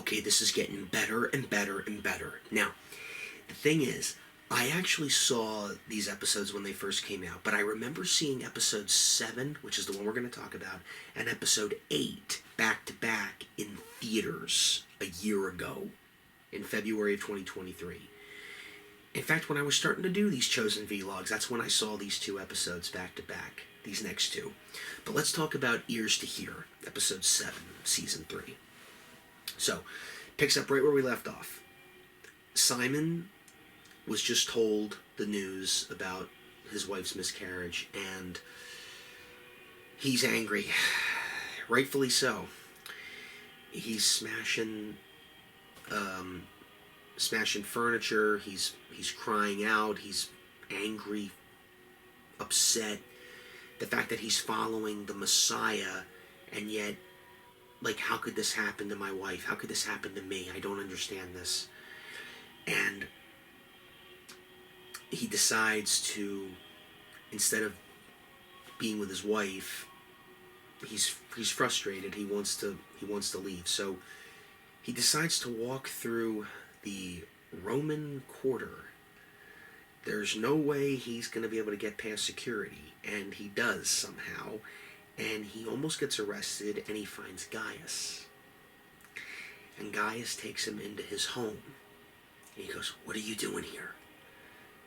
okay, this is getting better and better and better. Now, the thing is, I actually saw these episodes when they first came out, but I remember seeing episode 7, which is the one we're going to talk about, and episode 8 back to back in theaters a year ago, in February of 2023. In fact, when I was starting to do these Chosen Vlogs, that's when I saw these 2 episodes back to back, these next 2. But let's talk about Ears to Hear, episode 7, season 3. So, picks up right where we left off. Simon was just told the news about his wife's miscarriage, and he's angry. Rightfully so. He's smashing furniture. He's crying out. He's angry, upset. The fact that he's following the Messiah, and yet, like, how could this happen to my wife? How could this happen to me? I don't understand this. And he decides to, instead of being with his wife, he's frustrated. He wants to leave. So he decides to walk through the Roman quarter. There's no way he's going to be able to get past security, and he does somehow. And he almost gets arrested, and he finds Gaius. And Gaius takes him into his home. And he goes, "What are you doing here?"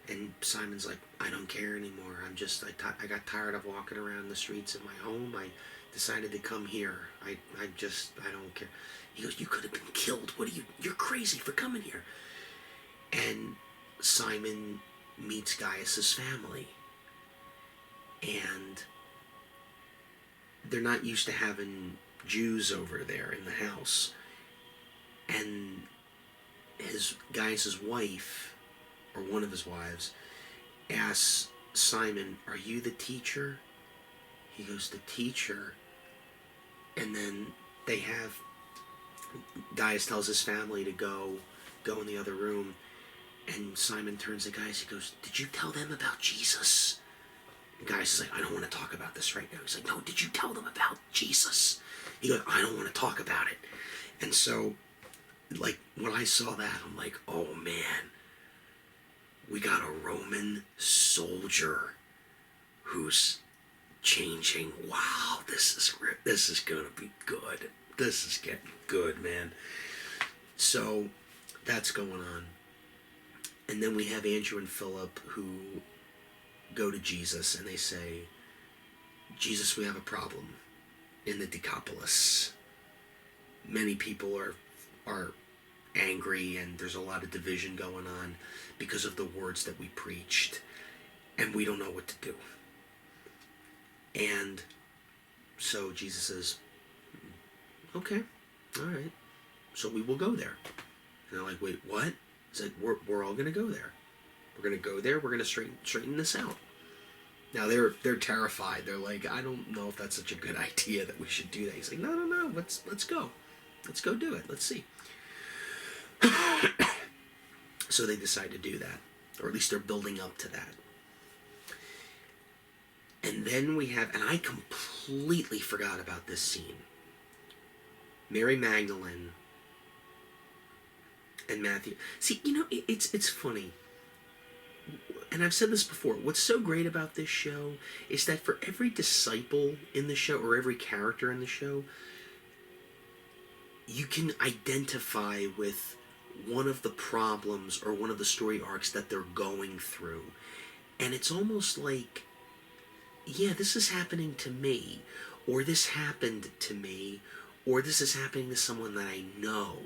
And Simon's like, "I don't care anymore. I got tired of walking around the streets of my home. I decided to come here. I don't care." He goes, "You could have been killed. You're crazy for coming here." And Simon meets Gaius's family. And they're not used to having Jews over there in the house. And Gaius's wife, or one of his wives, asks Simon, "Are you the teacher?" He goes, "The teacher." And then Gaius tells his family to go in the other room. And Simon turns to Gaius. He goes, "Did you tell them about Jesus?" And Gaius is like, "I don't want to talk about this right now." He's like, "No, did you tell them about Jesus?" He goes, "I don't want to talk about it." And so, like, when I saw that, I'm like, oh man, we got a Roman soldier who's changing. Wow, this is gonna be good. This is getting good, man. So that's going on. And then we have Andrew and Philip, who go to Jesus, and they say, "Jesus, we have a problem in the Decapolis. Many people are angry, and there's a lot of division going on because of the words that we preached, and we don't know what to do." And so Jesus says, "Okay, all right, so we will go there." And they're like, "Wait, what?" He's like, we're all going to go there. We're going to go there. We're going to straighten this out." Now they're terrified. They're like, "I don't know if that's such a good idea that we should do that." He's like, No. Let's go. Let's go do it. Let's see." So they decide to do that, or at least they're building up to that. And then we have, and I completely forgot about this scene, Mary Magdalene and Matthew. See, it's funny. And I've said this before. What's so great about this show is that for every disciple in the show, or every character in the show, you can identify with one of the problems or one of the story arcs that they're going through. And it's almost like, yeah, this is happening to me, or this happened to me, or this is happening to someone that I know.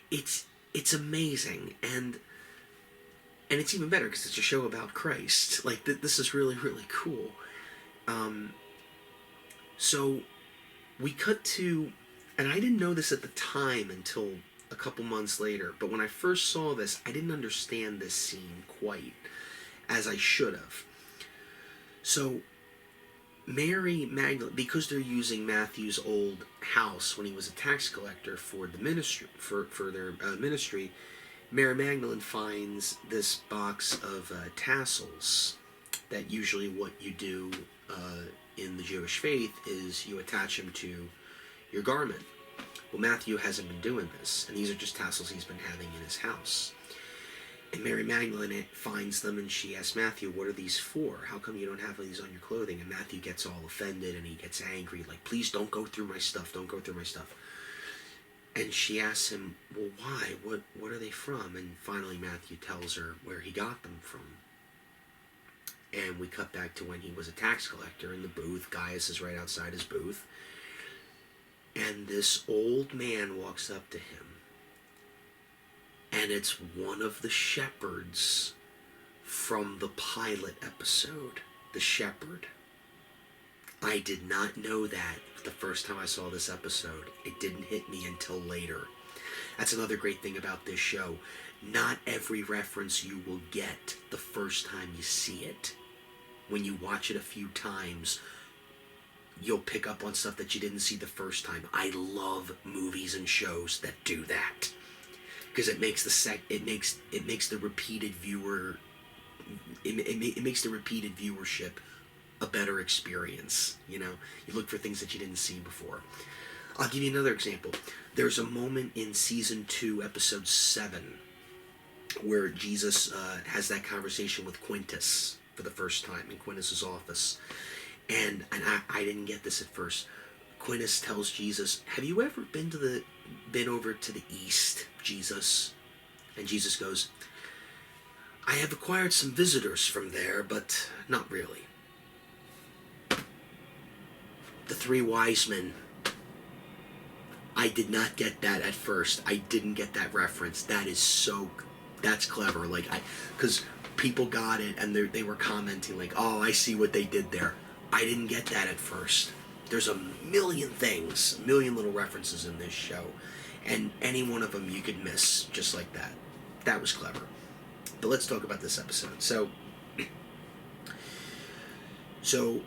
It's amazing, and it's even better because it's a show about Christ. Like, this is really, really cool. So we cut to, and I didn't know this at the time until a couple months later, but when I first saw this, I didn't understand this scene quite as I should have. So Mary Magdalene, because they're using Matthew's old house when he was a tax collector for the ministry, for their ministry, Mary Magdalene finds this box of tassels that usually what you do in the Jewish faith is you attach them to your garment. Well, Matthew hasn't been doing this, and these are just tassels he's been having in his house. And Mary Magdalene finds them, and she asks Matthew, what are these for? How come you don't have these on your clothing? And Matthew gets all offended, and he gets angry, like, please don't go through my stuff, don't go through my stuff. And she asks him, well, why? What are they from? And finally Matthew tells her where he got them from. And we cut back to when he was a tax collector in the booth. Gaius is right outside his booth. And this old man walks up to him. And it's one of the shepherds from the pilot episode. The shepherd. I did not know that the first time I saw this episode. It didn't hit me until later. That's another great thing about this show. Not every reference you will get the first time you see it. When you watch it a few times, you'll pick up on stuff that you didn't see the first time. I love movies and shows that do that, because it makes the repeated viewer it makes the repeated viewership a better experience. You know, you look for things that you didn't see before. I'll give you another example. There's a moment in season 2, episode 7, where Jesus has that conversation with Quintus for the first time in Quintus's office. And I didn't get this at first. Quintus tells Jesus, have you ever been over to the east, Jesus? And Jesus goes, I have acquired some visitors from there, but not really. The 3 wise men. I did not get that at first. I didn't get that reference. That's clever. Like, because people got it and they were commenting like, oh, I see what they did there. I didn't get that at first. There's a million things, a million little references in this show, and any one of them you could miss just like that. That was clever. But let's talk about this episode. So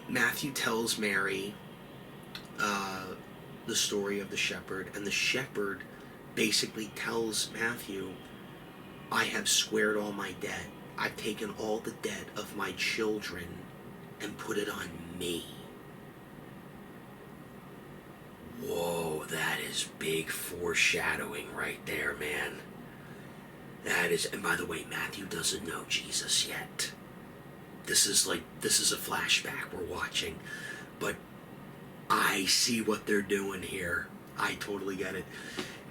Matthew tells Mary the story of the shepherd, and the shepherd basically tells Matthew, I have squared all my debt. I've taken all the debt of my children and put it on me. Whoa, that is big foreshadowing right there, man. That is, and by the way, Matthew doesn't know Jesus yet. This is a flashback we're watching, but I see what they're doing here. I totally get it.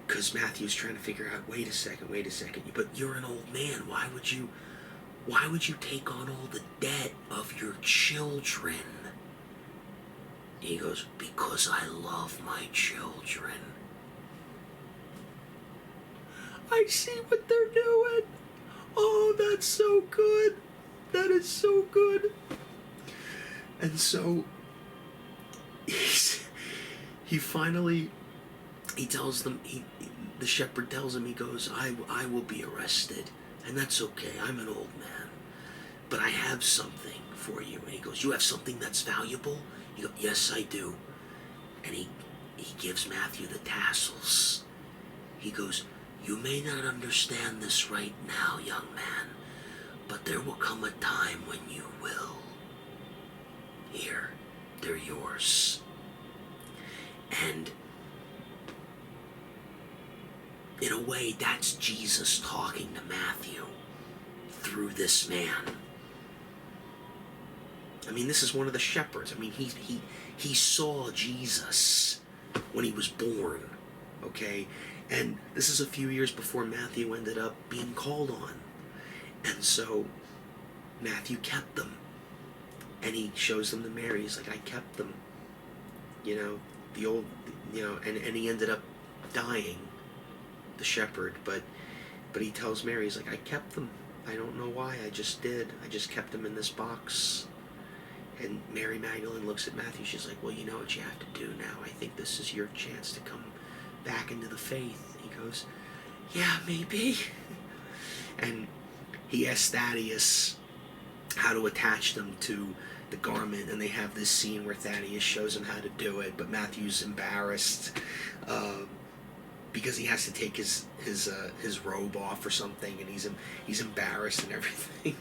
Because Matthew's trying to figure out, wait a second, but you're an old man. Why would you take on all the debt of your children? He goes, because I love my children. I see what they're doing. Oh, that's so good. That is so good. And so he tells them, the shepherd tells him, he goes, I will be arrested, and that's okay. I'm an old man, but I have something for you. And he goes, you have something that's valuable? He goes, yes, I do. And he gives Matthew the tassels. He goes, you may not understand this right now, young man, but there will come a time when you will. Here, they're yours. And in a way, that's Jesus talking to Matthew through this man. I mean, this is one of the shepherds. I mean, he saw Jesus when he was born, okay? And this is a few years before Matthew ended up being called on. And so Matthew kept them. And he shows them to Mary. He's like, I kept them. You know, and he ended up dying, the shepherd. But he tells Mary, he's like, I kept them. I don't know why, I just did. I just kept them in this box. And Mary Magdalene looks at Matthew. She's like, well, you know what you have to do now. I think this is your chance to come back into the faith. He goes, yeah, maybe. And he asks Thaddeus how to attach them to the garment, and they have this scene where Thaddeus shows him how to do it, but Matthew's embarrassed because he has to take his robe off or something, and he's embarrassed and everything.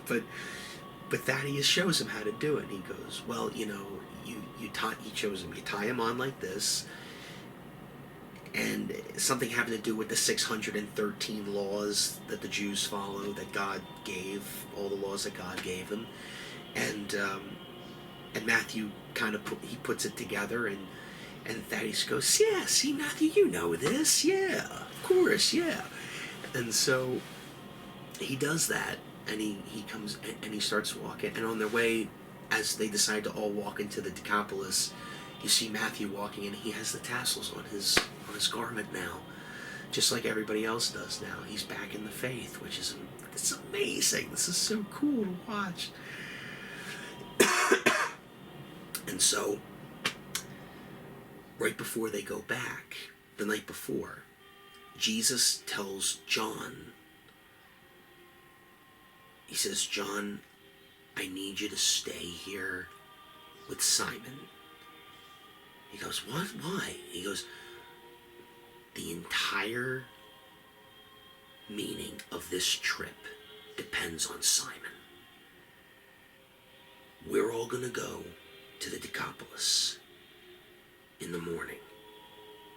But Thaddeus shows him how to do it, and he goes, well, you know, he shows him, you tie him on like this, and something having to do with the 613 laws that the Jews follow, that God gave, all the laws that God gave them. And Matthew kind of puts it together, and Thaddeus goes, yeah, see, Matthew, you know this, yeah, of course, yeah. And so he does that, and he comes and he starts walking, and on their way, as they decide to all walk into the Decapolis, you see Matthew walking, and he has the tassels on his garment now, just like everybody else does now. He's back in the faith, which is, it's amazing. This is so cool to watch. And so, right before they go back, the night before, Jesus tells John, he says, John, I need you to stay here with Simon. He goes, what? Why? He goes, the entire meaning of this trip depends on Simon. We're all going to go to the Decapolis in the morning,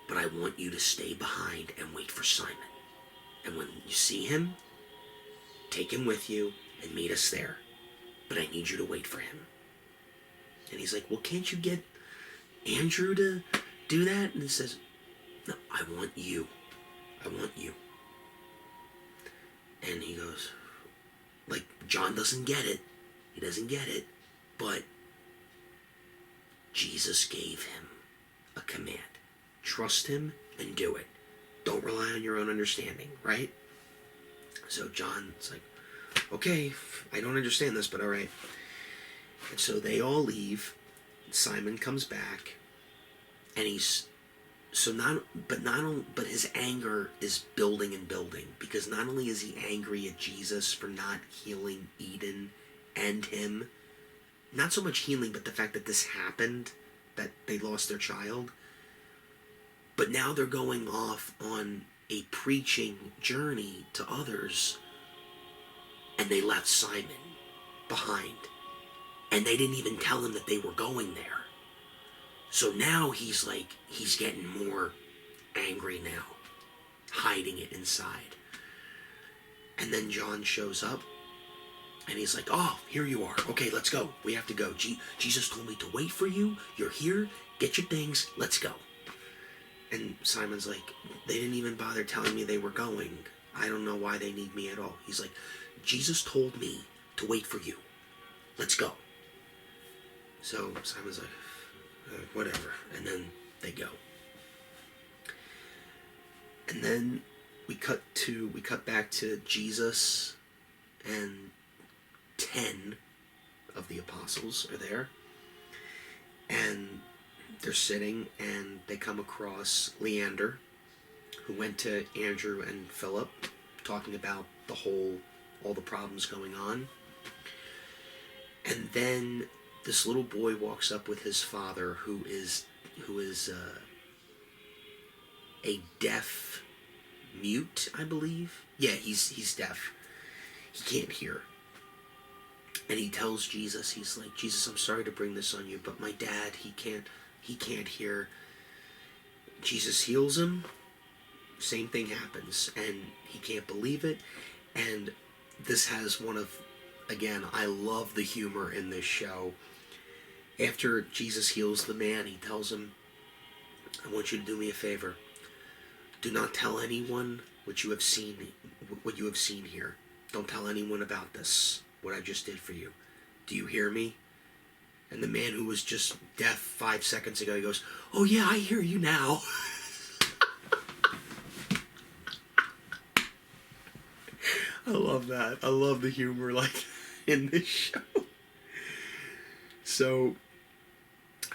but I want you to stay behind and wait for Simon. And when you see him, take him with you and meet us there. But I need you to wait for him. And he's like, well, can't you get Andrew to do that? And he says, no, I want you. I want you. And he goes, like, John doesn't get it. He doesn't get it. But Jesus gave him a command. Trust him and do it. Don't rely on your own understanding, right? So John's like, okay, I don't understand this, but all right. And so they all leave. Simon comes back, and but his anger is building and building, because not only is he angry at Jesus for not healing Eden and him, not so much healing, but the fact that this happened, that they lost their child, but now they're going off on a preaching journey to others, and they left Simon behind. And they didn't even tell him that they were going there. So now he's getting more angry now, hiding it inside. And then John shows up, and he's like, oh, here you are. Okay, let's go. We have to go. Jesus told me to wait for you. You're here. Get your things. Let's go. And Simon's like, they didn't even bother telling me they were going. I don't know why they need me at all. He's like, Jesus told me to wait for you. Let's go. So Simon's like, whatever. And then they go. And then we cut back to Jesus, and 10 of the apostles are there. And they're sitting, and they come across Leander, who went to Andrew and Philip, talking about all the problems going on. And then this little boy walks up with his father, who is a deaf mute, I believe. Yeah, he's deaf. He can't hear. And he tells Jesus, he's like, Jesus, I'm sorry to bring this on you, but my dad, he can't hear. Jesus heals him. Same thing happens, and he can't believe it. And this has again, I love the humor in this show. After Jesus heals the man, he tells him, I want you to do me a favor. Do not tell anyone what you have seen here. Don't tell anyone about this, what I just did for you. Do you hear me? And the man who was just deaf 5 seconds ago, he goes, oh yeah, I hear you now. I love that. I love the humor in this show. So,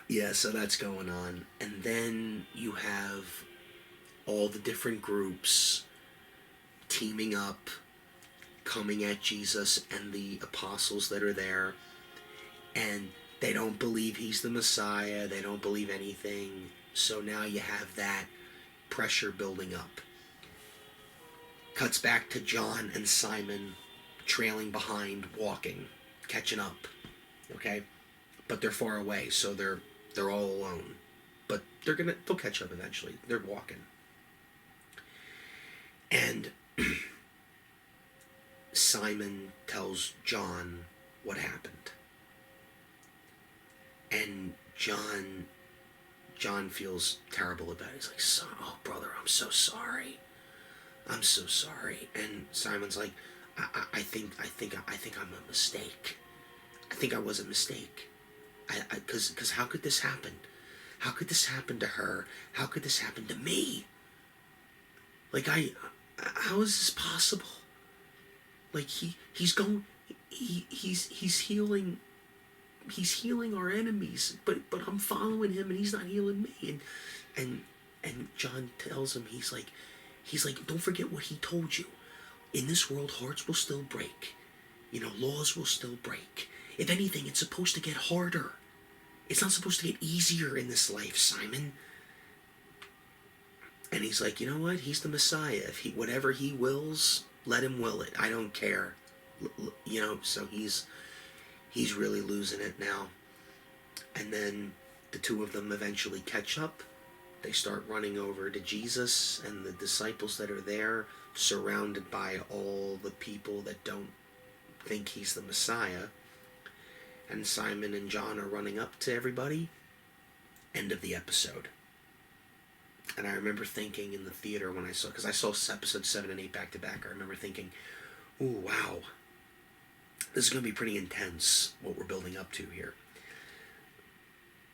yeah, so that's going on. And then you have all the different groups teaming up, coming at Jesus and the apostles that are there. And they don't believe he's the Messiah. They don't believe anything. So now you have that pressure building up. Cuts back to John and Simon trailing behind, walking, catching up. Okay? But they're far away, so they're all alone. But they'll catch up eventually. They're walking. And Simon tells John what happened. And John feels terrible about it. He's like, oh brother, I'm so sorry. I'm so sorry. And Simon's like, I think I'm a mistake. I think I was a mistake. Because how could this happen? How could this happen to her? How could this happen to me? Like, how is this possible? Like, he's healing our enemies, but I'm following him and he's not healing me. And John tells him, he's like, don't forget what he told you. In this world, hearts will still break. Laws will still break. If anything, it's supposed to get harder. It's not supposed to get easier in this life, Simon. And he's like, you know what? He's the Messiah. If whatever he wills, let him will it. I don't care. So he's really losing it now. And then the two of them eventually catch up. They start running over to Jesus and the disciples that are there, surrounded by all the people that don't think he's the Messiah. And Simon and John are running up to everybody. End of the episode. And I remember thinking in the theater when because I saw episode 7 and 8 back to back, I remember thinking, ooh, wow, this is going to be pretty intense, what we're building up to here.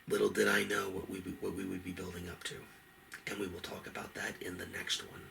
Little did I know what we would be building up to. And we will talk about that in the next one.